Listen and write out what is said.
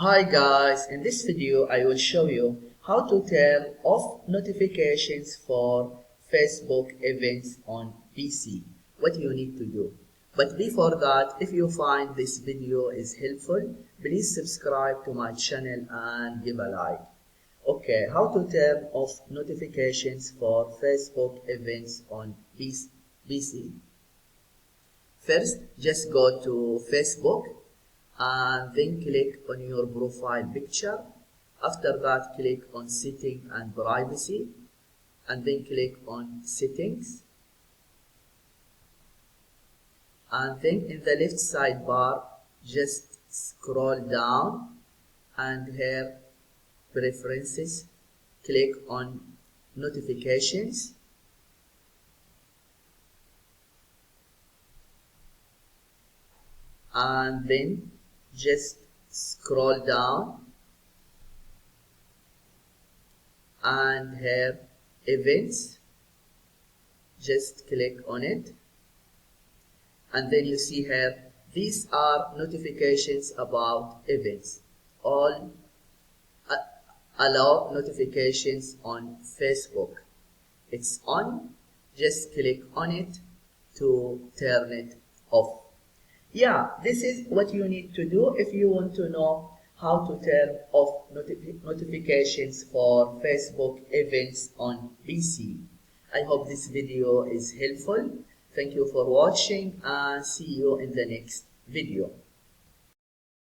Hi guys, in this video I will show you how to turn off notifications for Facebook events on PC. What you need to do. But before that, if you find this video is helpful, please subscribe to my channel and give a like. Okay, how to turn off notifications for Facebook events on PC. First, just go to Facebook and then click on your profile picture. After that, click on Setting and Privacy and then click on Settings, and then in the left sidebar just scroll down and here Preferences, click on Notifications, and then just scroll down and here Events, just click on it, and then you see here these are notifications about events. All allow notifications on Facebook. It's on, just click on it to turn it off. Yeah, this is what you need to do if you want to know how to turn off notifications for Facebook events on PC. I hope this video is helpful. Thank you for watching and see you in the next video.